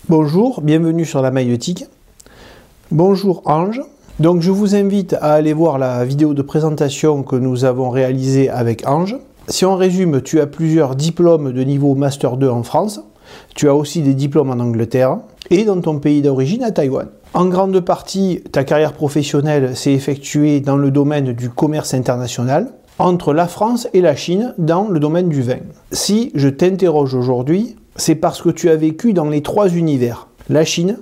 Bonjour, bienvenue sur la maïeutique. Bonjour Ange. Donc je vous invite à aller voir la vidéo de présentation que nous avons réalisée avec Ange. Si on résume, tu as plusieurs diplômes de niveau Master 2 en France. Tu as aussi des diplômes en Angleterre et dans ton pays d'origine à Taïwan. En grande partie, ta carrière professionnelle s'est effectuée dans le domaine du commerce international entre la France et la Chine dans le domaine du vin. Si je t'interroge aujourd'hui, c'est parce que tu as vécu dans les trois univers, la Chine,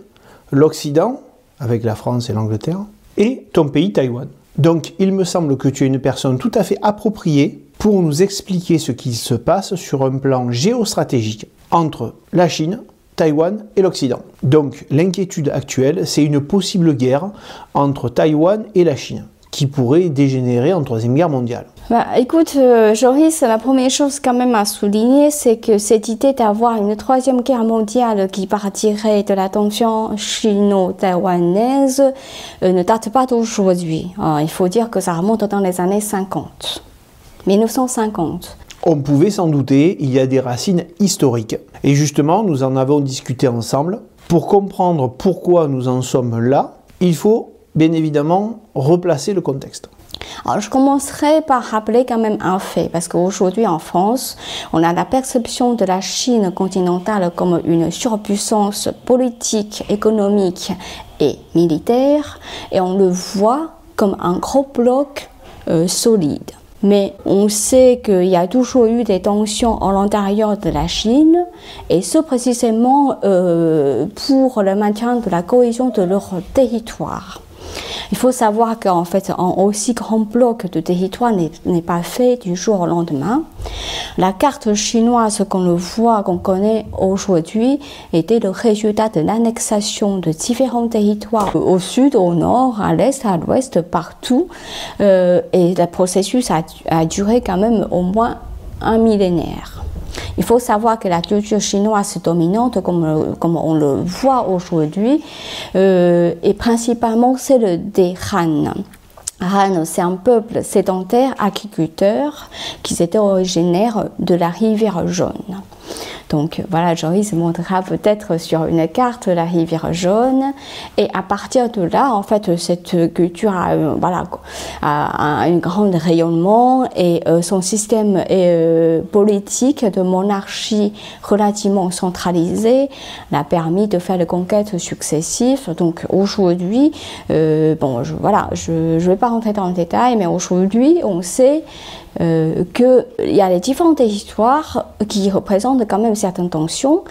l'Occident, avec la France et l'Angleterre, et ton pays Taïwan. Donc il me semble que tu es une personne tout à fait appropriée pour nous expliquer ce qui se passe sur un plan géostratégique entre la Chine, Taïwan et l'Occident. Donc l'inquiétude actuelle, c'est une possible guerre entre Taïwan et la Chine, qui pourrait dégénérer en Troisième Guerre mondiale. Écoute, Joris, la première chose quand même à souligner, c'est que cette idée d'avoir une troisième guerre mondiale qui partirait de la tension chino-taïwanaise ne date pas d'aujourd'hui. Il faut dire que ça remonte dans les années 50, 1950. On pouvait s'en douter, il y a des racines historiques. Et justement, nous en avons discuté ensemble. Pour comprendre pourquoi nous en sommes là, il faut bien évidemment replacer le contexte. Alors, je commencerai par rappeler quand même un fait, parce qu'aujourd'hui en France, on a la perception de la Chine continentale comme une surpuissance politique, économique et militaire, et on le voit comme un gros bloc solide. Mais on sait qu'il y a toujours eu des tensions à l'intérieur de la Chine, et ce précisément pour le maintien de la cohésion de leur territoire. Il faut savoir qu'en fait, un aussi grand bloc de territoire n'est pas fait du jour au lendemain. La carte chinoise qu'on le voit, qu'on connaît aujourd'hui, était le résultat de l'annexation de différents territoires au sud, au nord, à l'est, à l'ouest, partout. Et le processus a duré quand même au moins un millénaire. Il faut savoir que la culture chinoise dominante, comme on le voit aujourd'hui, est principalement celle des Han. Han, c'est un peuple sédentaire, agriculteur, qui était originaire de la rivière jaune. Donc voilà, Joris montrera peut-être sur une carte la rivière jaune. Et à partir de là, en fait, cette culture a un grand rayonnement et son système politique de monarchie relativement centralisé l'a permis de faire des conquêtes successives. Donc aujourd'hui, je vais pas rentrer dans le détail, mais aujourd'hui, on sait qu'il y a les différents territoires qui représentent quand même certaines tensions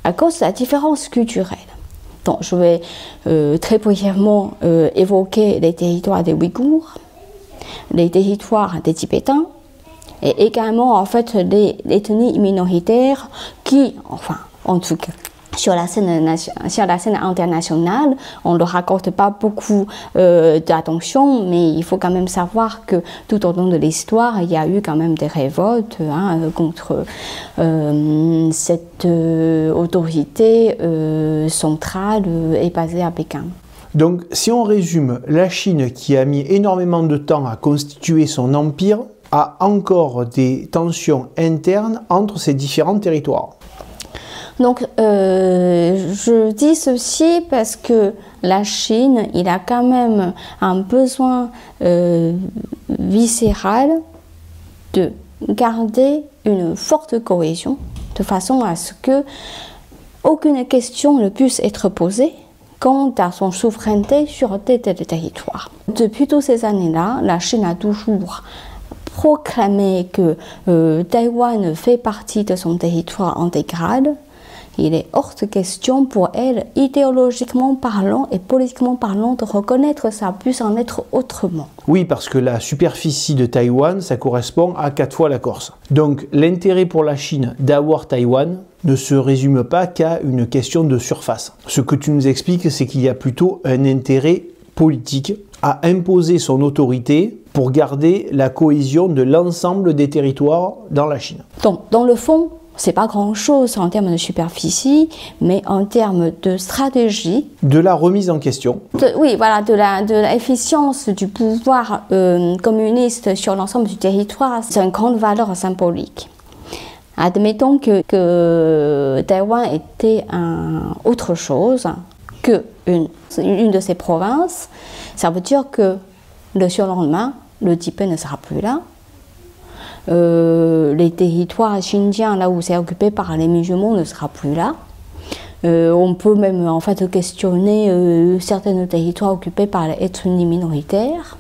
à cause de la différence culturelle. Donc, je vais très brièvement évoquer les territoires des Ouïghours, les territoires des Tibétains et également en fait les ethnies minoritaires qui, enfin, en tout cas, sur la scène internationale, on ne leur accorde pas beaucoup d'attention, mais il faut quand même savoir que tout au long de l'histoire, il y a eu quand même des révoltes contre cette autorité centrale et basée à Pékin. Donc, si on résume, la Chine, qui a mis énormément de temps à constituer son empire, a encore des tensions internes entre ces différents territoires. Donc, je dis ceci parce que la Chine, il a quand même un besoin viscéral de garder une forte cohésion, de façon à ce que aucune question ne puisse être posée quant à son souveraineté sur tel territoire. Depuis toutes ces années-là, la Chine a toujours proclamé que Taïwan fait partie de son territoire intégral. Il est hors de question pour elle, idéologiquement parlant et politiquement parlant, de reconnaître ça puisse en être autrement. Oui, parce que la superficie de Taïwan, ça correspond à 4 fois la Corse. Donc l'intérêt pour la Chine d'avoir Taïwan ne se résume pas qu'à une question de surface. Ce que tu nous expliques, c'est qu'il y a plutôt un intérêt politique à imposer son autorité pour garder la cohésion de l'ensemble des territoires dans la Chine. Donc, dans le fond, c'est pas grand-chose en termes de superficie, mais en termes de stratégie. De la remise en question. Oui, voilà, de l'efficience du pouvoir communiste sur l'ensemble du territoire, c'est une grande valeur symbolique. Admettons que Taïwan était autre chose que une de ces provinces, ça veut dire que le surlendemain, le Tibet ne sera plus là. Les territoires Xinjiang, là où c'est occupé par les musulmans, ne sera plus là. On peut même en fait questionner certains territoires occupés par les ethnies minoritaires.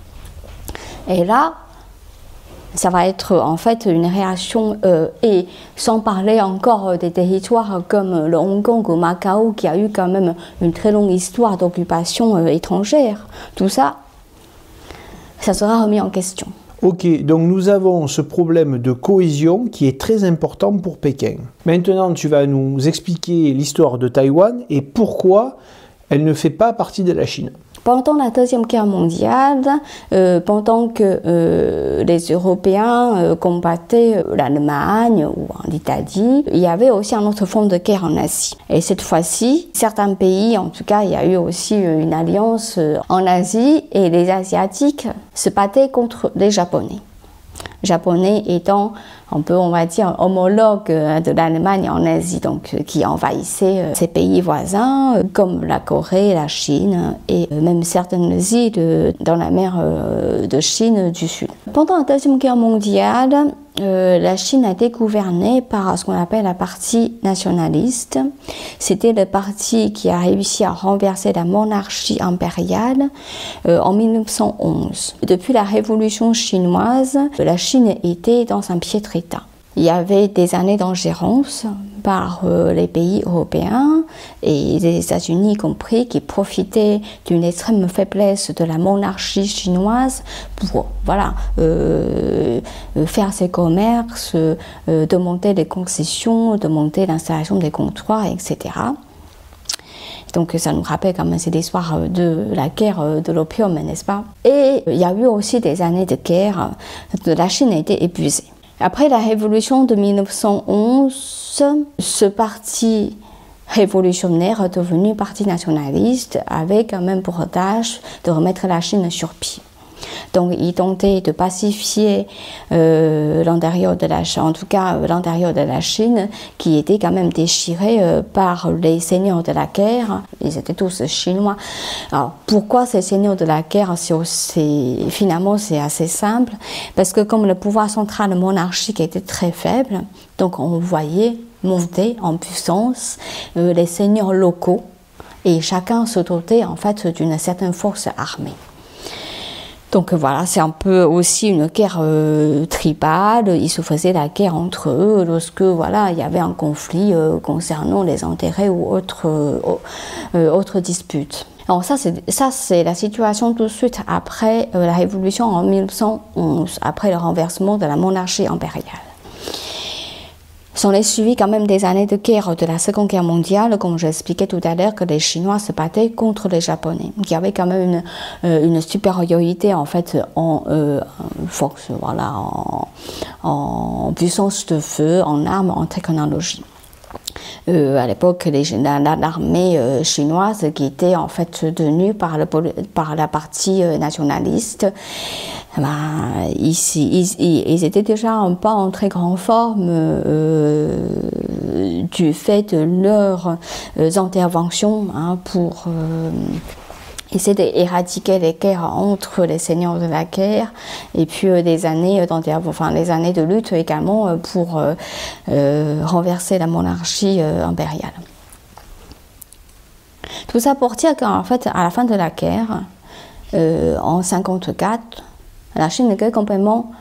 Et là, ça va être en fait une réaction, et sans parler encore des territoires comme le Hong Kong ou Macao, qui a eu quand même une très longue histoire d'occupation étrangère. Tout ça, ça sera remis en question. Ok, donc nous avons ce problème de cohésion qui est très important pour Pékin. Maintenant, tu vas nous expliquer l'histoire de Taïwan et pourquoi elle ne fait pas partie de la Chine. Pendant la Deuxième Guerre mondiale, pendant que les Européens combattaient l'Allemagne ou l'Italie, il y avait aussi un autre front de guerre en Asie. Et cette fois-ci, certains pays, en tout cas, il y a eu aussi une alliance en Asie et les Asiatiques se battaient contre les Japonais. Japonais étant un peu, on va dire, homologue de l'Allemagne en Asie, donc qui envahissait ces pays voisins, comme la Corée, la Chine et même certaines îles dans la mer de Chine du Sud. Pendant la Deuxième Guerre mondiale, la Chine a été gouvernée par ce qu'on appelle la partie nationaliste. C'était le parti qui a réussi à renverser la monarchie impériale en 1911. Depuis la Révolution chinoise, la Chine était dans un piètre état. Il y avait des années d'ingérence par les pays européens et les États-Unis y compris, qui profitaient d'une extrême faiblesse de la monarchie chinoise pour faire ses commerces, demander des concessions, demander l'installation des comptoirs, etc. Donc ça nous rappelle quand même cette histoire de la guerre de l'opium, n'est-ce pas? Et il y a eu aussi des années de guerre, la Chine a été épuisée. Après la révolution de 1911, ce parti révolutionnaire devenu parti nationaliste avait quand même pour tâche de remettre la Chine sur pied. Donc il tentait de pacifier l'intérieur de la Chine, en tout cas l'intérieur de la Chine, qui était quand même déchiré par les seigneurs de la guerre. Ils étaient tous chinois. Alors pourquoi ces seigneurs de la guerre? Finalement c'est assez simple, parce que comme le pouvoir central monarchique était très faible, donc on voyait monter en puissance les seigneurs locaux, et chacun se dotait en fait d'une certaine force armée. Donc voilà, c'est un peu aussi une guerre tribale. Ils se faisaient la guerre entre eux lorsque il y avait un conflit concernant les intérêts ou autres disputes. Alors ça c'est la situation tout de suite après la Révolution en 1911, après le renversement de la monarchie impériale. S'en est suivi quand même des années de guerre de la Seconde Guerre mondiale, comme j'expliquais tout à l'heure, que les Chinois se battaient contre les Japonais, qui avaient quand même une supériorité en fait en force, en puissance de feu, en armes, en technologie. À l'époque, l'armée chinoise, qui était en fait tenue par la partie nationaliste, ils étaient déjà pas en très grande forme du fait de leurs interventions pour essayer d'éradiquer les guerres entre les seigneurs de la guerre, et puis les années de lutte également pour renverser la monarchie impériale. Tout ça pour dire qu'en fait, à la fin de la guerre, en 1954, la Chine était complètement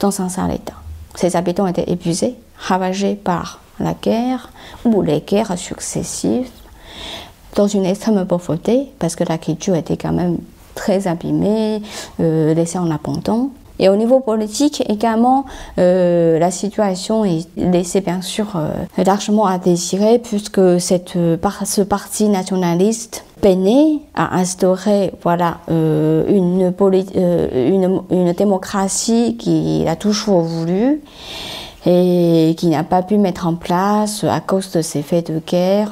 dans un sale état. Ses habitants étaient épuisés, ravagés par la guerre ou les guerres successives, dans une extrême pauvreté, parce que la culture était quand même très abîmée, laissée en abandon. Et au niveau politique également, la situation est laissée bien sûr largement à désirer, puisque ce parti nationaliste peinait à instaurer une démocratie qu'il a toujours voulu et qui n'a pas pu mettre en place à cause de ces faits de guerre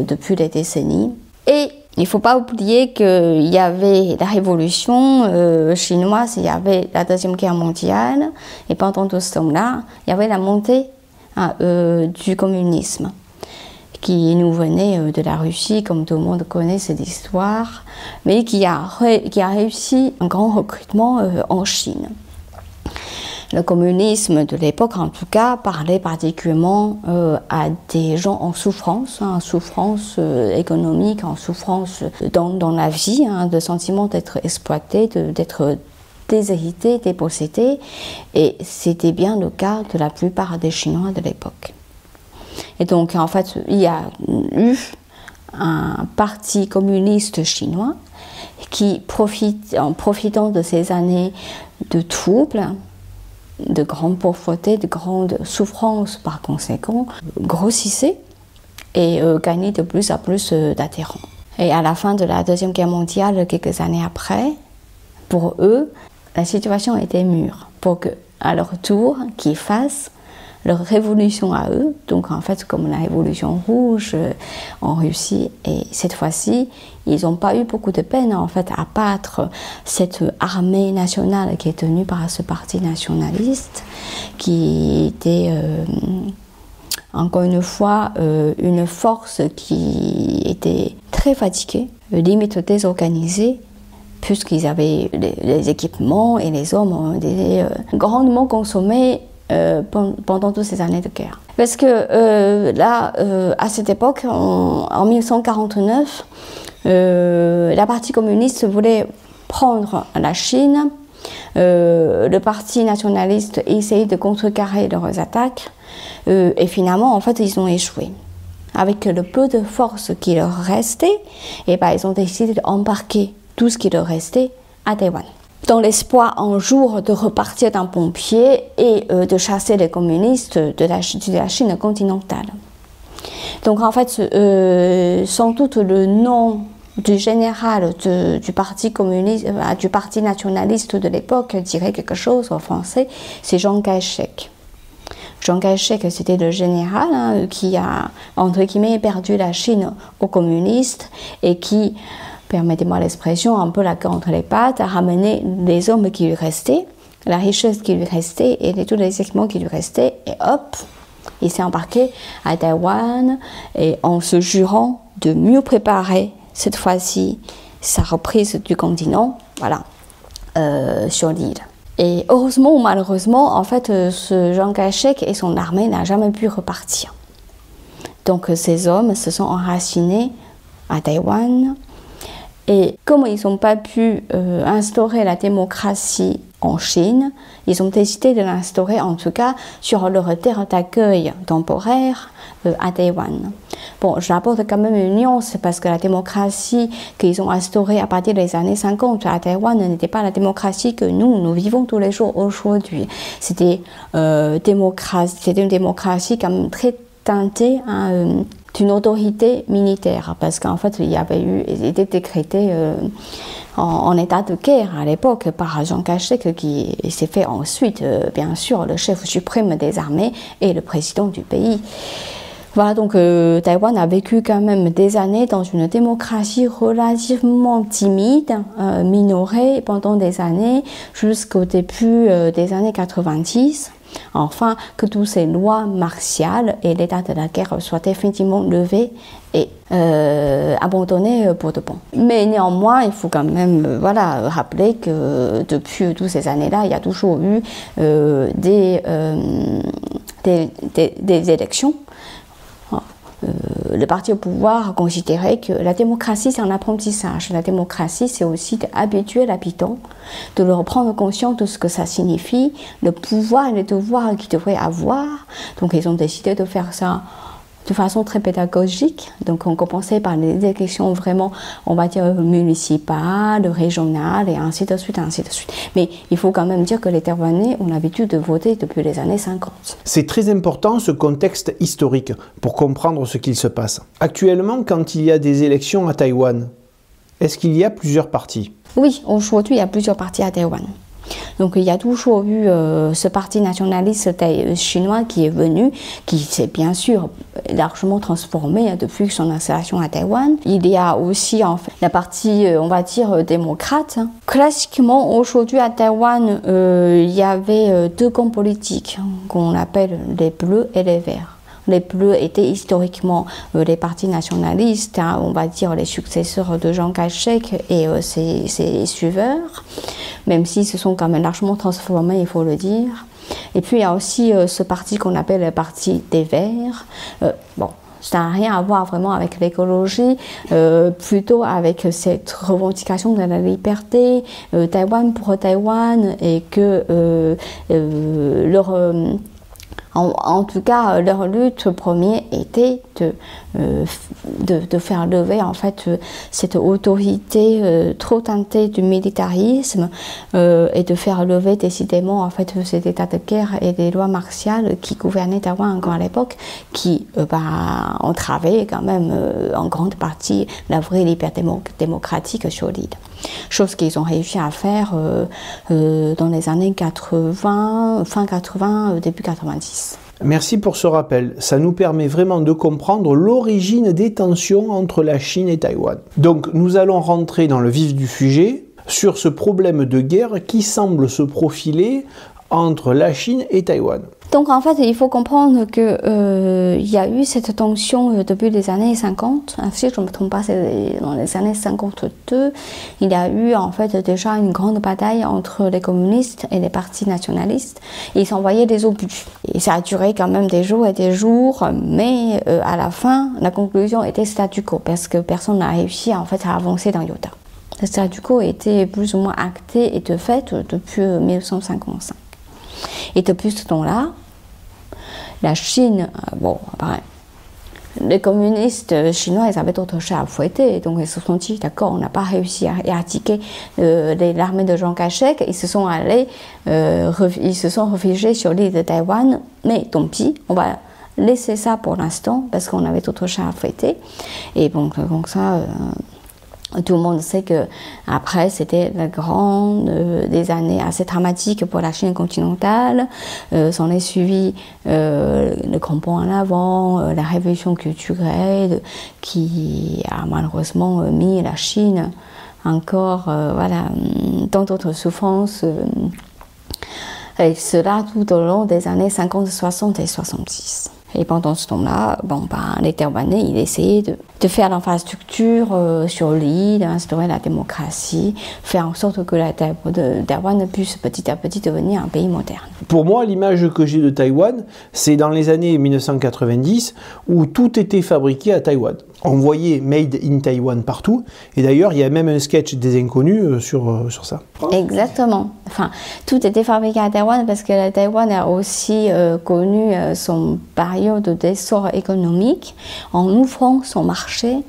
depuis des décennies. Et il ne faut pas oublier qu'il y avait la révolution chinoise, il y avait la Deuxième Guerre mondiale, et pendant tout ce temps-là, il y avait la montée du communisme, qui nous venait de la Russie, comme tout le monde connaît cette histoire, mais qui a réussi un grand recrutement en Chine. Le communisme de l'époque, en tout cas, parlait particulièrement à des gens en souffrance économique, en souffrance dans la vie, de sentiment d'être exploité, d'être déshérité, dépossédé. Et c'était bien le cas de la plupart des Chinois de l'époque. Et donc, en fait, il y a eu un parti communiste chinois qui, en profitant de ces années de troubles, de grande pauvreté, de grandes souffrances par conséquent, grossissait et gagnait de plus en plus d'adhérents. Et à la fin de la Deuxième Guerre mondiale, quelques années après, pour eux, la situation était mûre pour qu'à leur tour, qu'ils fassent leur révolution à eux, donc en fait comme la révolution rouge en Russie, et cette fois-ci ils n'ont pas eu beaucoup de peine en fait à battre cette armée nationale qui est tenue par ce parti nationaliste, qui était encore une fois une force qui était très fatiguée, limite désorganisée, puisqu'ils avaient les équipements et les hommes ont été grandement consommés pendant toutes ces années de guerre. Parce que là, à cette époque, en 1949, la partie communiste voulait prendre la Chine. Le parti nationaliste essayait de contrecarrer leurs attaques. Et finalement, en fait, ils ont échoué. Avec le peu de force qui leur restait, et ben, ils ont décidé d'embarquer tout ce qui leur restait à Taïwan, dans l'espoir un jour de repartir d'un bon pied et de chasser les communistes de la Chine continentale. Donc en fait, sans doute le nom du général du parti communiste, du parti nationaliste de l'époque dirait quelque chose en français, c'est Chiang Kai-shek. Chiang Kai-shek, c'était le général qui a, entre guillemets, perdu la Chine aux communistes et qui, permettez-moi l'expression, un peu la queue entre les pattes, a ramené les hommes qui lui restaient, la richesse qui lui restait et tous les équipements qui lui restaient, et hop, il s'est embarqué à Taïwan, et en se jurant de mieux préparer cette fois-ci sa reprise du continent, voilà, sur l'île. Et heureusement ou malheureusement, en fait, ce Chiang Kai-shek et son armée n'ont jamais pu repartir. Donc ces hommes se sont enracinés à Taïwan. Et comme ils n'ont pas pu instaurer la démocratie en Chine, ils ont décidé de l'instaurer en tout cas sur leur terre d'accueil temporaire à Taïwan. Bon, j'apporte quand même une nuance parce que la démocratie qu'ils ont instaurée à partir des années 50 à Taïwan n'était pas la démocratie que nous vivons tous les jours aujourd'hui. C'était une démocratie quand même très teintée d'une autorité militaire, parce qu'en fait il était décrété en état de guerre à l'époque par Chiang Kai-shek, qui s'est fait ensuite bien sûr le chef suprême des armées et le président du pays. Voilà, donc Taïwan a vécu quand même des années dans une démocratie relativement timide, minorée pendant des années, jusqu'au début des années 90. Enfin, que toutes ces lois martiales et l'état de la guerre soient définitivement levés et abandonnés pour de bon. Mais néanmoins, il faut quand même rappeler que depuis toutes ces années-là, il y a toujours eu des élections. Le parti au pouvoir considérait que la démocratie, c'est un apprentissage. La démocratie, c'est aussi d'habituer l'habitant, de leur prendre conscience de ce que ça signifie, le pouvoir et les devoirs qu'ils devraient avoir. Donc, ils ont décidé de faire ça de façon très pédagogique. Donc, on commençait par les élections vraiment, on va dire, municipales, régionales, et ainsi de suite, ainsi de suite. Mais il faut quand même dire que les Taïwanais ont l'habitude de voter depuis les années 50. C'est très important ce contexte historique pour comprendre ce qu'il se passe. Actuellement, quand il y a des élections à Taïwan, est-ce qu'il y a plusieurs partis? Oui, aujourd'hui, il y a plusieurs partis à Taïwan. Donc il y a toujours eu ce parti nationaliste chinois qui est venu, qui s'est bien sûr largement transformé depuis son installation à Taïwan. Il y a aussi en fait la partie, on va dire, démocrate. Classiquement, aujourd'hui à Taïwan, il y avait deux camps politiques qu'on appelle les bleus et les verts. Les bleus étaient historiquement les partis nationalistes, hein, on va dire les successeurs de Chiang Kai-shek et ses suiveurs, même s'ils se sont quand même largement transformés, il faut le dire. Et puis il y a aussi ce parti qu'on appelle le parti des Verts. Bon, ça n'a rien à voir vraiment avec l'écologie, plutôt avec cette revendication de la liberté, Taïwan pour Taïwan, et que en tout cas, leur lutte première était de faire lever en fait cette autorité trop teintée du militarisme et de faire lever décidément en fait cet état de guerre et des lois martiales qui gouvernaient Taïwan encore à l'époque, qui entravaient quand même en grande partie la vraie liberté démocratique solide. Chose qu'ils ont réussi à faire dans les années 80, fin 80, début 90. Merci pour ce rappel, ça nous permet vraiment de comprendre l'origine des tensions entre la Chine et Taïwan. Donc nous allons rentrer dans le vif du sujet sur ce problème de guerre qui semble se profiler entre la Chine et Taïwan. Donc en fait, il faut comprendre que y a eu cette tension depuis les années 50. Si je ne me trompe pas, c'est dans les années 52. Il y a eu en fait déjà une grande bataille entre les communistes et les partis nationalistes. Ils s'envoyaient des obus. Et ça a duré quand même des jours et des jours, mais à la fin, la conclusion était statu quo, parce que personne n'a réussi en fait à avancer dans iota. Le statu quo était plus ou moins acté et de fait depuis 1955. Et depuis ce temps-là, la Chine, les communistes chinois, ils avaient d'autres chats à fouetter, donc ils se sont dit, d'accord, on n'a pas réussi à éradiquer l'armée de Chiang Kai-shek, ils se sont réfugiés sur l'île de Taïwan, mais tant pis, on va laisser ça pour l'instant, parce qu'on avait d'autres chats à fouetter, et donc ça... Tout le monde sait que après c'était la grande des années assez dramatiques pour la Chine continentale. S'en est suivi le grand bond en avant, la révolution culturelle qui a malheureusement mis la Chine encore dans d'autres souffrances. Et cela tout au long des années 50, 60 et 70. Et pendant ce temps-là, les Taïwanais, ils essayaient de faire l'infrastructure sur l'île, d'instaurer la démocratie, faire en sorte que Taïwan puisse petit à petit devenir un pays moderne. Pour moi, l'image que j'ai de Taïwan, c'est dans les années 1990 où tout était fabriqué à Taïwan. On voyait Made in Taiwan partout, et d'ailleurs il y a même un sketch des Inconnus sur ça. Exactement. Enfin, tout était fabriqué à Taïwan parce que Taïwan a aussi connu son période d'essor économique en ouvrant son marché,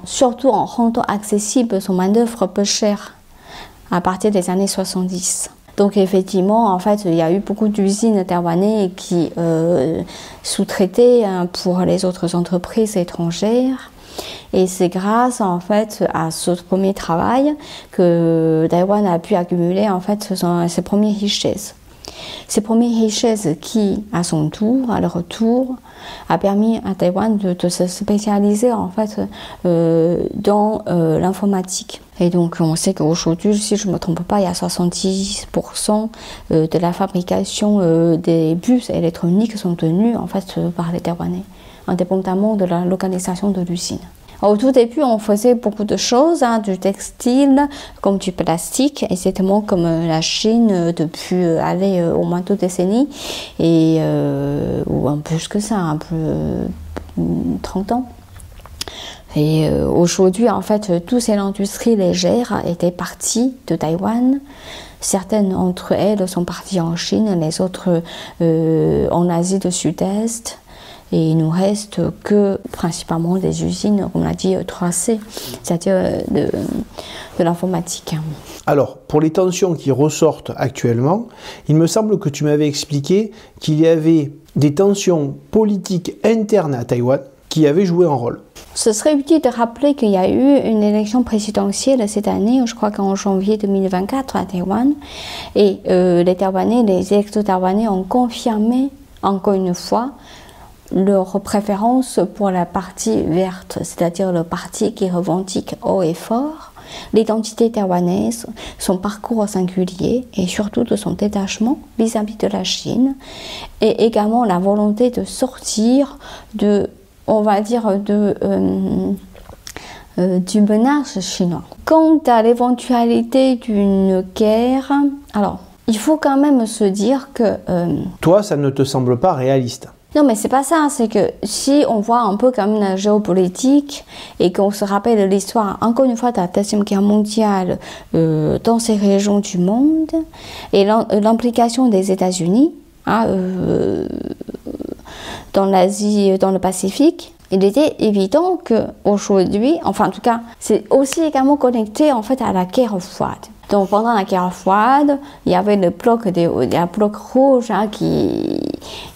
surtout en rendant accessible son main-d'œuvre peu chère à partir des années 70. Donc effectivement, en fait, il y a eu beaucoup d'usines taïwanaises qui sous-traitaient pour les autres entreprises étrangères. Et c'est grâce en fait à ce premier travail que Taïwan a pu accumuler en fait ses premières richesses. Ces premières richesses qui, à leur tour, a permis à Taïwan de se spécialiser en fait dans l'informatique. Et donc on sait qu'aujourd'hui, si je ne me trompe pas, il y a 70% de la fabrication des bus électroniques sont tenus en fait par les Taïwanais, indépendamment de la localisation de l'usine. Au tout début, on faisait beaucoup de choses, du textile, comme du plastique, et c'était comme la Chine depuis au moins 2 décennies, ou un peu plus que ça, un peu 30 ans. Et aujourd'hui, en fait, toutes ces industries légères étaient parties de Taïwan. Certaines d'entre elles sont parties en Chine, les autres en Asie du Sud-Est. Et il ne nous reste que principalement des usines, comme on l'a dit, 3C, c'est-à-dire de l'informatique. Alors, pour les tensions qui ressortent actuellement, il me semble que tu m'avais expliqué qu'il y avait des tensions politiques internes à Taïwan qui avaient joué un rôle. Ce serait utile de rappeler qu'il y a eu une élection présidentielle cette année, je crois qu'en janvier 2024 à Taïwan, et les électeurs taïwanais ont confirmé encore une fois leur préférence pour la partie verte, c'est-à-dire le parti qui revendique haut et fort l'identité taïwanaise, son parcours singulier et surtout de son détachement vis-à-vis de la Chine, et également la volonté de sortir on va dire, du menace chinois. Quant à l'éventualité d'une guerre, alors, il faut quand même se dire que... Toi, ça ne te semble pas réaliste? Non, mais c'est pas ça, c'est que si on voit un peu comme la géopolitique et qu'on se rappelle de l'histoire, encore une fois, de la Deuxième Guerre mondiale dans ces régions du monde et l'implication des États-Unis dans l'Asie, dans le Pacifique, il était évident qu'aujourd'hui, enfin en tout cas, c'est aussi également connecté en fait à la guerre froide. Donc pendant la guerre froide, il y avait le bloc rouge qui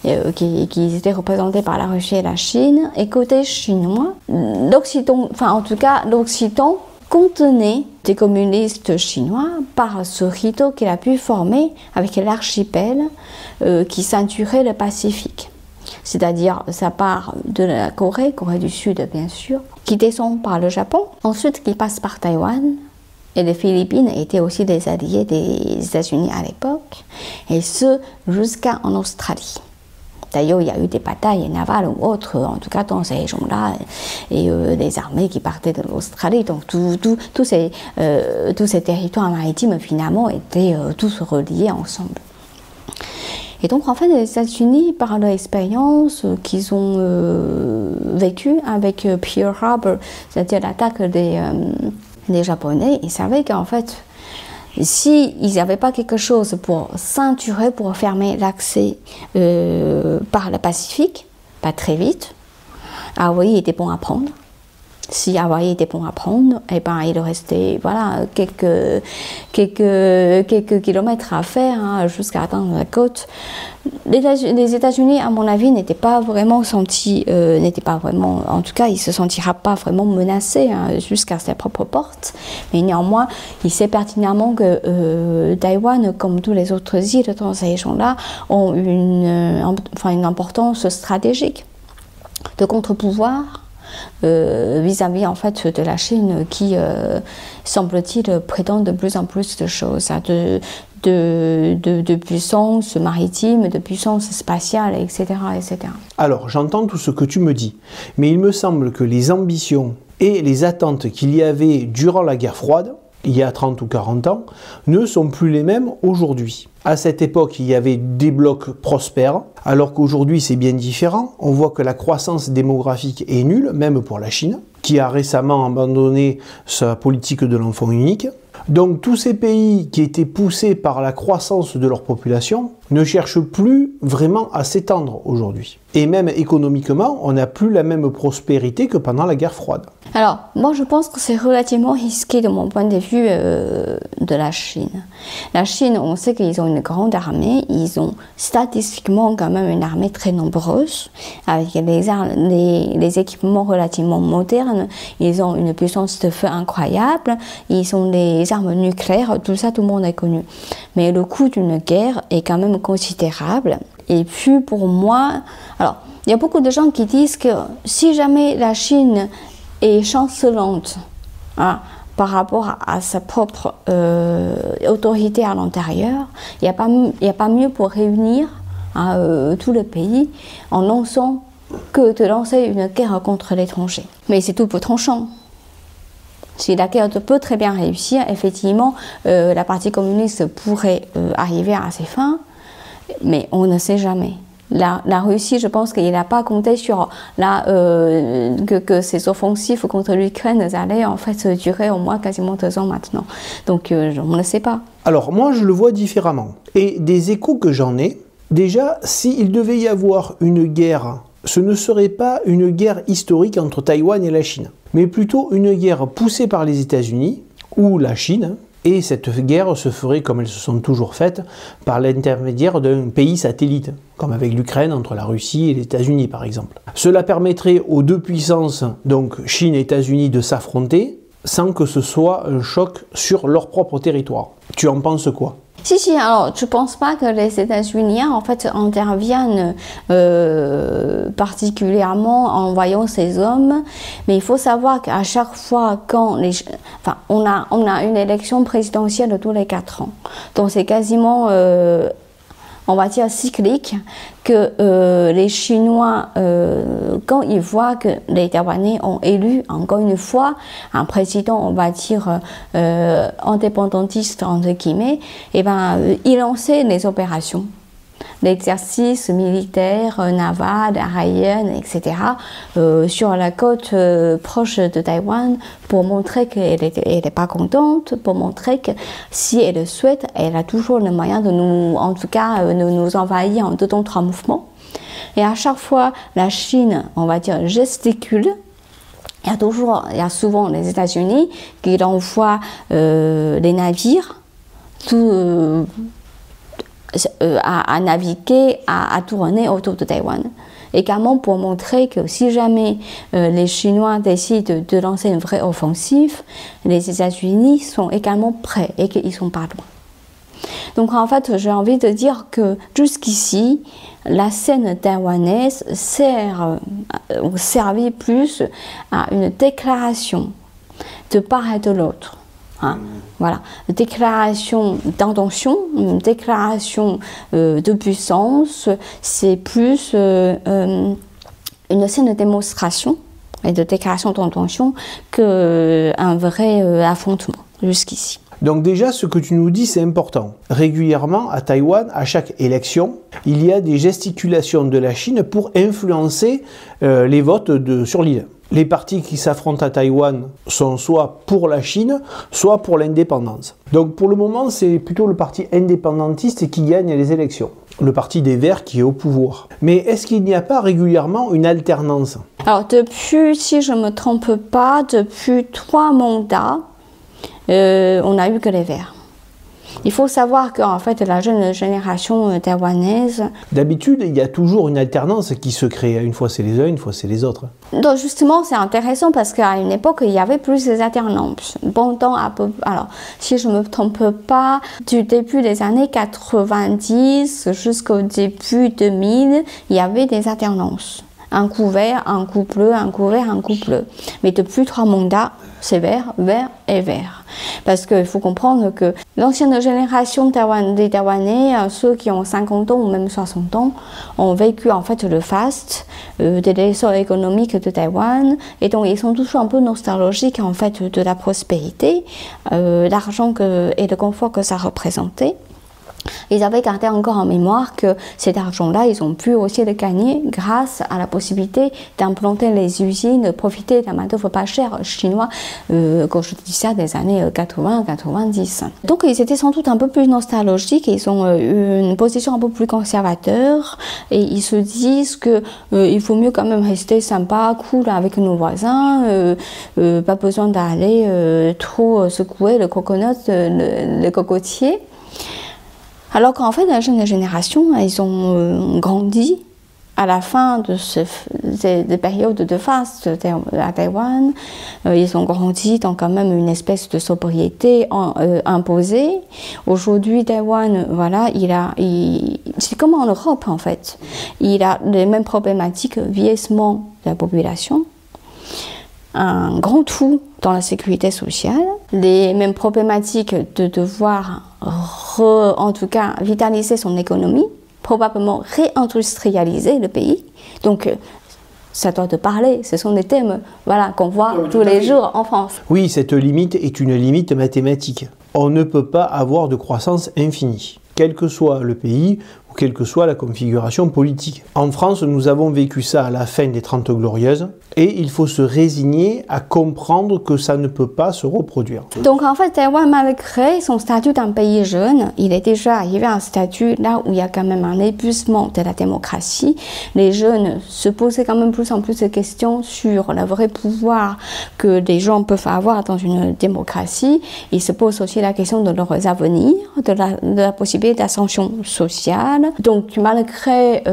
était représenté par la Russie et la Chine. Et côté chinois, l'Occident contenait des communistes chinois par ce rideau qu'il a pu former avec l'archipel qui ceinturait le Pacifique. C'est-à-dire, ça part de la Corée du Sud bien sûr, qui descend par le Japon, ensuite qui passe par Taïwan, et les Philippines étaient aussi des alliés des États-Unis à l'époque, et ce jusqu'en Australie. D'ailleurs, il y a eu des batailles navales ou autres, en tout cas dans ces régions-là, et des armées qui partaient de l'Australie. Donc tous ces territoires maritimes finalement étaient tous reliés ensemble. Et donc, en fait, les États-Unis, par leur expérience qu'ils ont vécue avec Pearl Harbor, c'est-à-dire l'attaque des Japonais, ils savaient qu'en fait, s'ils n'avaient pas quelque chose pour ceinturer, pour fermer l'accès par le Pacifique, pas très vite, Hawaï était bon à prendre. Si Hawaï était bon à prendre, eh ben, il restait quelques kilomètres à faire jusqu'à atteindre la côte. Les États-Unis, à mon avis, n'étaient pas vraiment, en tout cas, il ne se sentira pas vraiment menacé jusqu'à ses propres portes. Mais néanmoins, il sait pertinemment que Taïwan, comme tous les autres îles dans ces régions-là, ont une importance stratégique de contre-pouvoir vis-à-vis en fait de la Chine qui semble-t-il prétend de plus en plus de choses, de puissance maritime, de puissance spatiale, etc., etc. Alors j'entends tout ce que tu me dis, mais il me semble que les ambitions et les attentes qu'il y avait durant la guerre froide, il y a 30 ou 40 ans, ne sont plus les mêmes aujourd'hui. À cette époque, il y avait des blocs prospères, alors qu'aujourd'hui c'est bien différent. On voit que la croissance démographique est nulle, même pour la Chine, qui a récemment abandonné sa politique de l'enfant unique. Donc tous ces pays qui étaient poussés par la croissance de leur population ne cherchent plus vraiment à s'étendre aujourd'hui. Et même économiquement, on n'a plus la même prospérité que pendant la guerre froide. Alors, moi je pense que c'est relativement risqué de mon point de vue de la Chine. La Chine, on sait qu'ils ont une grande armée, ils ont statistiquement quand même une armée très nombreuse, avec les équipements relativement modernes, ils ont une puissance de feu incroyable, ils ont des armes nucléaires, tout ça tout le monde est connu. Mais le coût d'une guerre est quand même considérable. Et puis pour moi, alors il y a beaucoup de gens qui disent que si jamais la Chine est chancelante par rapport à sa propre autorité à l'intérieur, il n'y a pas mieux pour réunir tout le pays en lançant que de lancer une guerre contre l'étranger. Mais c'est tout peu tranchant. Si la guerre peut très bien réussir, effectivement, la partie communiste pourrait arriver à ses fins, mais on ne sait jamais. La Russie, je pense qu'il n'a pas compté sur que ces offensives contre l'Ukraine allaient en fait durer au moins quasiment 2 ans maintenant. Donc on ne sait pas. Alors moi je le vois différemment. Et des échos que j'en ai, déjà s'il devait y avoir une guerre, ce ne serait pas une guerre historique entre Taïwan et la Chine, mais plutôt une guerre poussée par les États-Unis ou la Chine, Et cette guerre se ferait, comme elles se sont toujours faites, par l'intermédiaire d'un pays satellite, comme avec l'Ukraine entre la Russie et les États-Unis par exemple. Cela permettrait aux deux puissances, donc Chine et États-Unis, de s'affronter sans que ce soit un choc sur leur propre territoire. Tu en penses quoi ? Si, alors je ne pense pas que les États-Unis en fait interviennent particulièrement en envoyant ces hommes, mais il faut savoir qu'à chaque fois quand on a une élection présidentielle tous les 4 ans, donc c'est quasiment on va dire cyclique, que les Chinois, quand ils voient que les Taïwanais ont élu encore une fois un président, on va dire indépendantiste entre guillemets, et ben ils lançaient les opérations, l'exercice militaire, naval, aérien, etc. Sur la côte proche de Taïwan pour montrer qu'elle n'est pas contente, pour montrer que si elle le souhaite, elle a toujours le moyen de nous, en tout cas, de nous envahir en 2 temps 3 mouvements. Et à chaque fois, la Chine, on va dire, gesticule. Il y a souvent les États-Unis qui envoient les navires, à naviguer, à tourner autour de Taïwan. Également pour montrer que si jamais les Chinois décident de lancer une vraie offensive, les États-Unis sont également prêts et qu'ils ne sont pas loin. Donc en fait, j'ai envie de dire que jusqu'ici, la scène taïwanaise servait plus à une déclaration de part et de l'autre. Hein, voilà, une déclaration d'intention, une déclaration de puissance, c'est plus une scène de démonstration et de déclaration d'intention qu'un vrai affrontement jusqu'ici. Donc déjà, ce que tu nous dis, c'est important. Régulièrement, à Taïwan, à chaque élection, il y a des gesticulations de la Chine pour influencer les votes sur l'île. Les partis qui s'affrontent à Taïwan sont soit pour la Chine, soit pour l'indépendance. Donc pour le moment, c'est plutôt le parti indépendantiste qui gagne les élections. Le parti des Verts qui est au pouvoir. Mais est-ce qu'il n'y a pas régulièrement une alternance? Alors depuis, si je ne me trompe pas, depuis 3 mandats, on n'a eu que les Verts. Il faut savoir qu'en fait, la jeune génération taïwanaise... D'habitude, il y a toujours une alternance qui se crée. Une fois c'est les uns, une fois c'est les autres. Donc justement, c'est intéressant parce qu'à une époque, il y avait plus des alternances. Pendant alors, si je ne me trompe pas, du début des années 90 jusqu'au début 2000, il y avait des alternances. Un coup vert, un coup bleu, un coup vert, un coup bleu. Mais depuis 3 mandats, c'est vert, vert et vert. Parce qu'il faut comprendre que l'ancienne génération des Taïwanais, ceux qui ont 50 ans ou même 60 ans, ont vécu en fait le faste de l'essor économique de Taïwan. Et donc ils sont toujours un peu nostalgiques en fait de la prospérité, l'argent et le confort que ça représentait. Ils avaient gardé encore en mémoire que cet argent-là, ils ont pu aussi le gagner grâce à la possibilité d'implanter les usines, de profiter d'un main-d'œuvre pas cher chinois, quand je dis ça, des années 80-90. Donc ils étaient sans doute un peu plus nostalgiques, ils ont une position un peu plus conservateur et ils se disent que il faut mieux quand même rester sympa, cool avec nos voisins, pas besoin d'aller trop secouer le coconut, le cocotier. Alors qu'en fait, la jeune génération, ils ont grandi à la fin de des périodes de faste à Taïwan. Ils ont grandi dans quand même une espèce de sobriété imposée. Aujourd'hui, Taïwan, voilà, c'est comme en Europe en fait. Il a les mêmes problématiques, vieillissement de la population, un grand trou dans la sécurité sociale, les mêmes problématiques de devoir en tout cas vitaliser son économie, probablement réindustrialiser le pays. Donc ça doit te parler, ce sont des thèmes voilà, qu'on voit tous les jours en France. Oui, cette limite est une limite mathématique. On ne peut pas avoir de croissance infinie. Quel que soit le pays, ou quelle que soit la configuration politique. En France, nous avons vécu ça à la fin des 30 Glorieuses, et il faut se résigner à comprendre que ça ne peut pas se reproduire. Donc en fait, Taïwan, malgré son statut d'un pays jeune, il est déjà arrivé à un statut là où il y a quand même un épuisement de la démocratie. Les jeunes se posaient quand même plus en plus de questions sur le vrai pouvoir que les gens peuvent avoir dans une démocratie. Ils se posent aussi la question de leur avenir, de la possibilité d'ascension sociale. Donc malgré,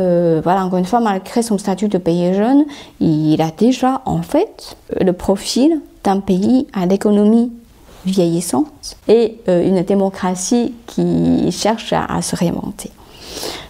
voilà, encore une fois, malgré son statut de pays jeune, il a déjà en fait le profil d'un pays à l'économie vieillissante et une démocratie qui cherche à se réinventer.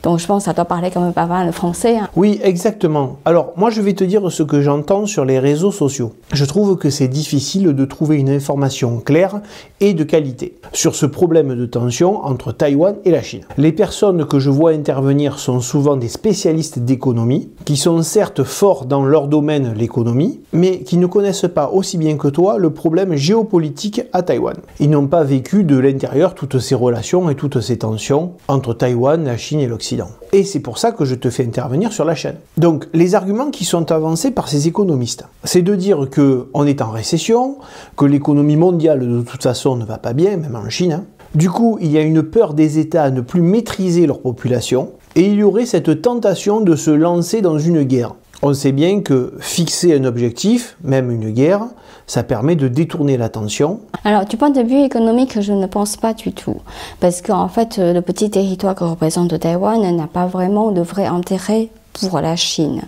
Donc je pense que ça doit parler quand même pas mal le français. Hein. Oui, exactement. Alors moi je vais te dire ce que j'entends sur les réseaux sociaux. Je trouve que c'est difficile de trouver une information claire et de qualité sur ce problème de tension entre Taïwan et la Chine. Les personnes que je vois intervenir sont souvent des spécialistes d'économie, qui sont certes forts dans leur domaine, l'économie, mais qui ne connaissent pas aussi bien que toi le problème géopolitique à Taïwan. Ils n'ont pas vécu de l'intérieur toutes ces relations et toutes ces tensions entre Taïwan, la Chine et l'Occident. Et c'est pour ça que je te fais intervenir sur la chaîne. Donc, les arguments qui sont avancés par ces économistes, c'est de dire qu'on est en récession, que l'économie mondiale de toute façon ne va pas bien, même en Chine. Hein. Du coup, il y a une peur des États à ne plus maîtriser leur population, et il y aurait cette tentation de se lancer dans une guerre. On sait bien que fixer un objectif, même une guerre, ça permet de détourner l'attention. Alors, du point de vue économique, je ne pense pas du tout. Parce qu'en fait, le petit territoire que représente Taïwan n'a pas vraiment de vrai intérêt pour la Chine.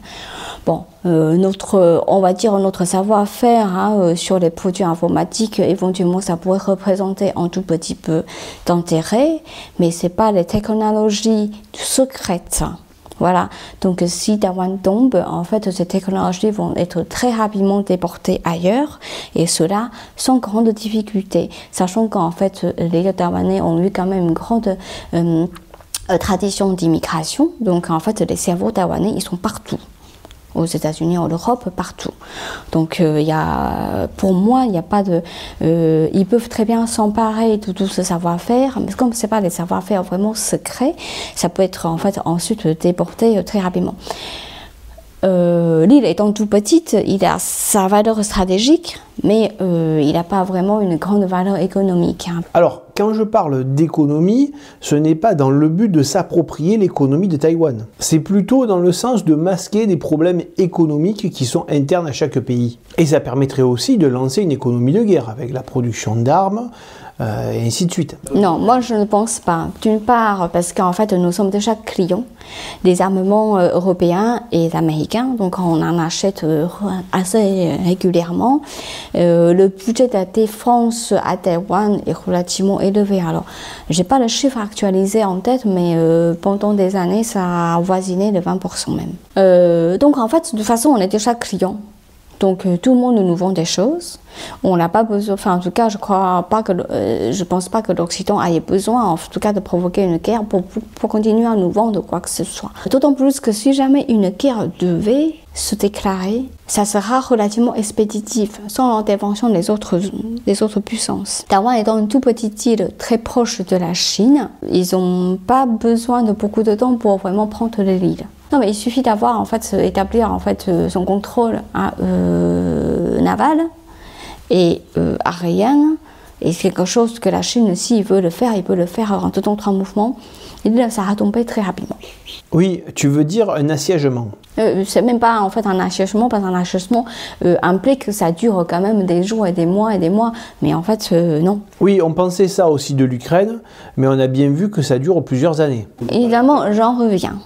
Bon, on va dire notre savoir-faire hein, sur les produits informatiques, éventuellement, ça pourrait représenter un tout petit peu d'intérêt, mais ce n'est pas les technologies secrètes. Voilà, donc si Taïwan tombe, en fait, ces technologies vont être très rapidement déportées ailleurs, et cela sans grande difficulté, sachant qu'en fait, les Taïwanais ont eu quand même une grande tradition d'immigration, donc en fait, les cerveaux taïwanais, ils sont partout. Aux États-Unis, en Europe, partout. Donc, pour moi, il n'y a pas de... ils peuvent très bien s'emparer de tout ce savoir-faire, mais comme ce n'est pas des savoir-faire vraiment secrets, ça peut être en fait ensuite déporté très rapidement. L'île étant tout petite, il a sa valeur stratégique, mais il n'a pas vraiment une grande valeur économique. Hein. Alors, quand je parle d'économie, ce n'est pas dans le but de s'approprier l'économie de Taïwan. C'est plutôt dans le sens de masquer des problèmes économiques qui sont internes à chaque pays. Et ça permettrait aussi de lancer une économie de guerre avec la production d'armes, et ainsi de suite. Non, moi je ne pense pas. D'une part, parce qu'en fait nous sommes déjà clients des armements européens et américains, donc on en achète assez régulièrement. Le budget de la défense à Taïwan est relativement élevé. Alors, j'ai pas le chiffre actualisé en tête, mais pendant des années, ça a avoisiné les 20% même. Donc en fait, de toute façon, on est déjà clients. Donc tout le monde nous vend des choses. On n'a pas besoin, enfin en tout cas je pense pas que l'Occident ait besoin en tout cas de provoquer une guerre pour continuer à nous vendre quoi que ce soit. D'autant plus que si jamais une guerre devait se déclarer, ça sera relativement expéditif, sans l'intervention des autres puissances. Taïwan étant une toute petite île très proche de la Chine, ils n'ont pas besoin de beaucoup de temps pour vraiment prendre l'île. Non, mais il suffit d'avoir en fait établir en fait son contrôle naval et aérien, et c'est quelque chose que la Chine, s'il veut le faire, il peut le faire en tout en 3 mouvements. Et là, ça va tomber très rapidement. Oui, tu veux dire un assiègement? C'est même pas en fait un assiègement, parce qu'un assiègement implique que ça dure quand même des jours et des mois, mais en fait non. Oui, on pensait ça aussi de l'Ukraine, mais on a bien vu que ça dure plusieurs années. Évidemment, j'en reviens.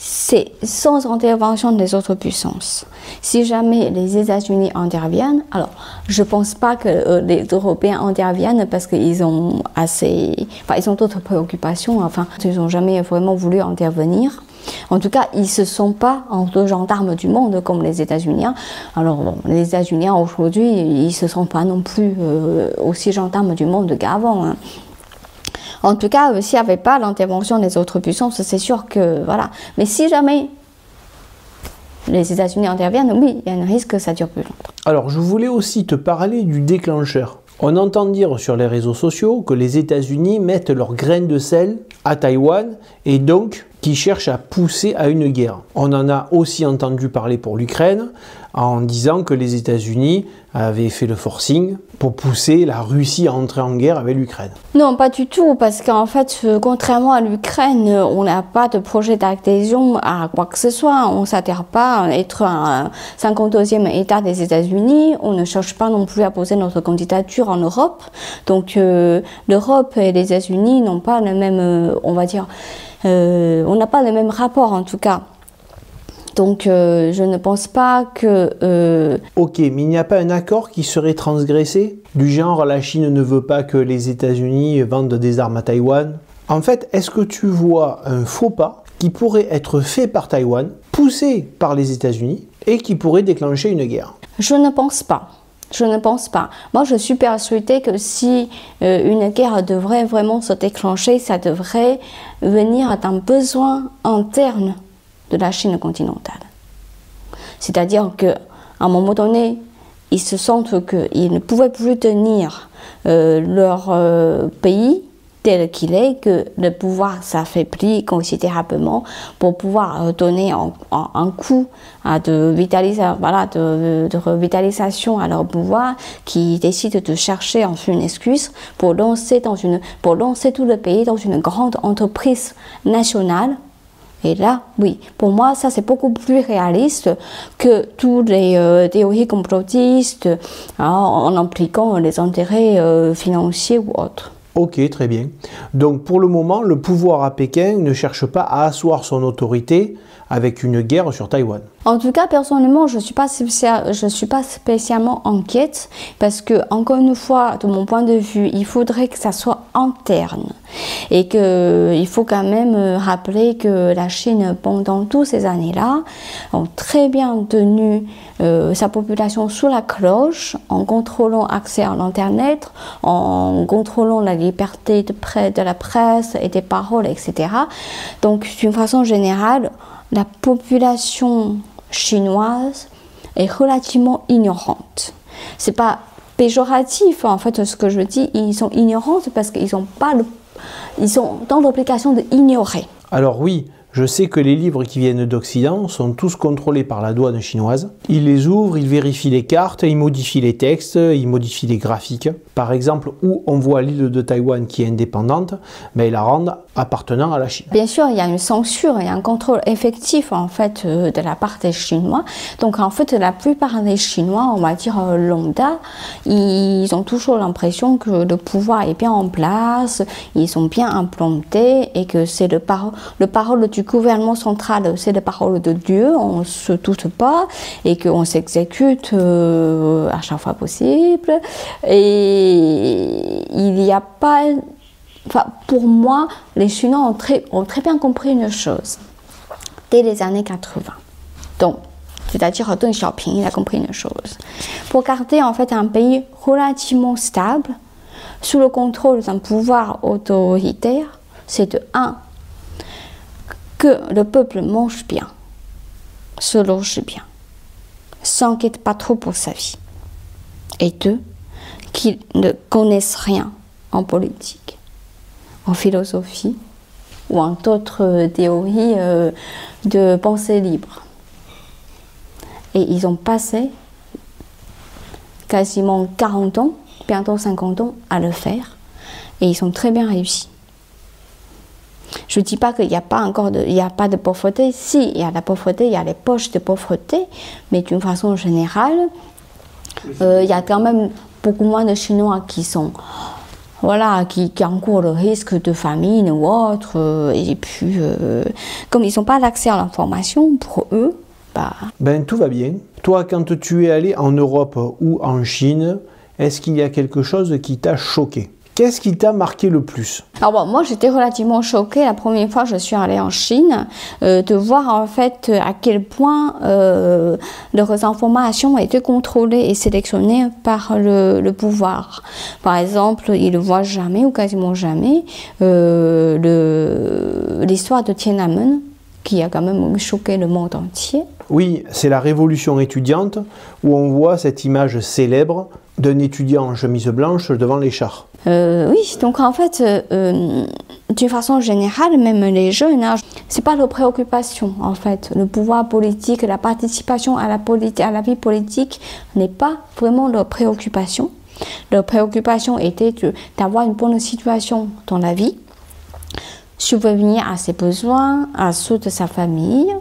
C'est sans intervention des autres puissances. Si jamais les États-Unis interviennent, alors je ne pense pas que les Européens interviennent parce qu'ils ont ils ont d'autres préoccupations, enfin, ils n'ont jamais vraiment voulu intervenir. En tout cas, ils ne se sont pas entre gendarmes du monde comme les États-Unis. Alors, bon, les États-Unis aujourd'hui, ils ne se sont pas non plus aussi gendarmes du monde qu'avant. Hein. En tout cas, s'il n'y avait pas l'intervention des autres puissances, c'est sûr que voilà. Mais si jamais les États-Unis interviennent, oui, il y a un risque que ça dure plus longtemps. Alors, je voulais aussi te parler du déclencheur. On entend dire sur les réseaux sociaux que les États-Unis mettent leur grain de sel à Taïwan et donc qui cherchent à pousser à une guerre. On en a aussi entendu parler pour l'Ukraine en disant que les États-Unis avaient fait le forcing pour pousser la Russie à entrer en guerre avec l'Ukraine. Non, pas du tout, parce qu'en fait, contrairement à l'Ukraine, on n'a pas de projet d'adhésion à quoi que ce soit. On ne s'adhère pas à être un 52e État des États-Unis. On ne cherche pas non plus à poser notre candidature en Europe. Donc, l'Europe et les États-Unis n'ont pas le même, on va dire, on n'a pas le même rapport en tout cas. Donc je ne pense pas que... Ok, mais il n'y a pas un accord qui serait transgressé? Du genre, la Chine ne veut pas que les États-Unis vendent des armes à Taïwan? En fait, est-ce que tu vois un faux pas qui pourrait être fait par Taïwan, poussé par les États-Unis, et qui pourrait déclencher une guerre? Je ne pense pas. Je ne pense pas. Moi, je suis persuadée que si une guerre devrait vraiment se déclencher, ça devrait venir d'un besoin interne de la Chine continentale. C'est-à-dire qu'à un moment donné, ils se sentent qu'ils ne pouvaient plus tenir leur pays tel qu'il est, que le pouvoir s'affaiblit considérablement pour pouvoir donner un coup de revitalisation à leur pouvoir, qui décident de chercher une excuse pour lancer tout le pays dans une grande entreprise nationale. Et là, oui, pour moi, ça c'est beaucoup plus réaliste que tous les théories complotistes en impliquant les intérêts financiers ou autres. Ok, très bien. Donc pour le moment, le pouvoir à Pékin ne cherche pas à asseoir son autorité avec une guerre sur Taïwan. En tout cas, personnellement, je suis pas spécialement inquiète parce que, encore une fois, de mon point de vue, il faudrait que ça soit interne et qu'il faut quand même rappeler que la Chine, pendant toutes ces années-là, a très bien tenu sa population sous la cloche en contrôlant l'accès à l'Internet, en contrôlant la liberté de la presse et des paroles, etc. Donc, d'une façon générale, la population chinoise est relativement ignorante. C'est pas péjoratif en fait ce que je dis, ils sont ignorants parce qu'ils sont dans l'obligation d'ignorer. Alors oui, je sais que les livres qui viennent d'Occident sont tous contrôlés par la douane chinoise. Ils les ouvrent, ils vérifient les cartes, ils modifient les textes, ils modifient les graphiques. Par exemple, où on voit l'île de Taïwan qui est indépendante, mais ils la rendent appartenant à la Chine. Bien sûr, il y a une censure, il y a un contrôle effectif en fait de la part des Chinois. Donc en fait, la plupart des Chinois, on va dire lambda, ils ont toujours l'impression que le pouvoir est bien en place, ils sont bien implantés et que c'est le parole du gouvernement central, c'est la parole de Dieu, on ne se doute pas, et qu'on s'exécute à chaque fois possible. Et il n'y a pas... Enfin, pour moi, les Chinois ont très bien compris une chose, dès les années 80. Donc, c'est-à-dire Deng Xiaoping, il a compris une chose. Pour garder en fait un pays relativement stable, sous le contrôle d'un pouvoir autoritaire, c'est de 1, que le peuple mange bien, se loge bien, s'inquiète pas trop pour sa vie. Et 2, qu'ils ne connaissent rien en politique, en philosophie ou en d'autres théories de pensée libre. Et ils ont passé quasiment 40 ans, bientôt 50 ans à le faire, et ils ont très bien réussi. Je ne dis pas qu'il n'y a pas de pauvreté. Si, il y a la pauvreté, il y a les poches de pauvreté, mais d'une façon générale, il y a quand même beaucoup moins de Chinois qui sont, voilà, qui encourent le risque de famine ou autre. Et puis, comme ils n'ont pas l'accès à l'information, pour eux, Ben, tout va bien. Toi, quand tu es allé en Europe ou en Chine, est-ce qu'il y a quelque chose qui t'a choqué? Qu'est-ce qui t'a marqué le plus? Alors bon, moi j'étais relativement choquée la première fois que je suis allée en Chine de voir en fait à quel point leurs informations étaient contrôlées et sélectionnées par le pouvoir. Par exemple, ils ne voient jamais ou quasiment jamais l'histoire de Tiananmen, qui a quand même choqué le monde entier. Oui, c'est la révolution étudiante où on voit cette image célèbre d'un étudiant en chemise blanche devant les chars. Oui, donc en fait, d'une façon générale, même les jeunes, hein, c'est pas leur préoccupation en fait. Le pouvoir politique, la participation à la vie politique n'est pas vraiment leur préoccupation. Leur préoccupation était d'avoir une bonne situation dans la vie, subvenir à ses besoins, à ceux de sa famille.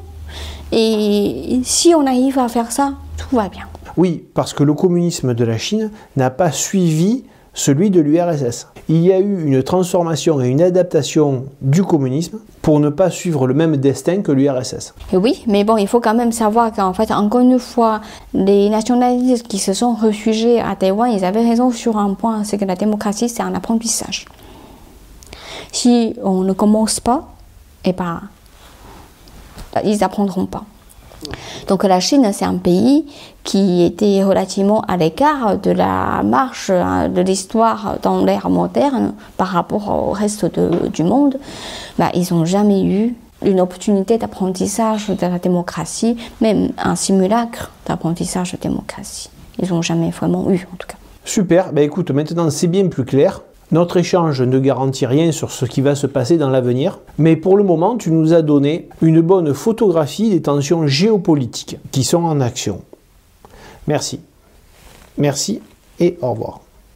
Et si on arrive à faire ça, tout va bien. Oui, parce que le communisme de la Chine n'a pas suivi celui de l'URSS. Il y a eu une transformation et une adaptation du communisme pour ne pas suivre le même destin que l'URSS. Oui, mais bon, il faut quand même savoir qu'en fait, encore une fois, les nationalistes qui se sont réfugiés à Taïwan, ils avaient raison sur un point, c'est que la démocratie, c'est un apprentissage. Si on ne commence pas, eh ben, ils n'apprendront pas. Donc la Chine, c'est un pays qui était relativement à l'écart de la marche de l'histoire dans l'ère moderne par rapport au reste du monde. Ils n'ont jamais eu une opportunité d'apprentissage de la démocratie, même un simulacre d'apprentissage de démocratie. Ils n'ont jamais vraiment eu, en tout cas. Super, écoute, maintenant c'est bien plus clair. Notre échange ne garantit rien sur ce qui va se passer dans l'avenir, mais pour le moment, tu nous as donné une bonne photographie des tensions géopolitiques qui sont en action. Merci. Merci et au revoir.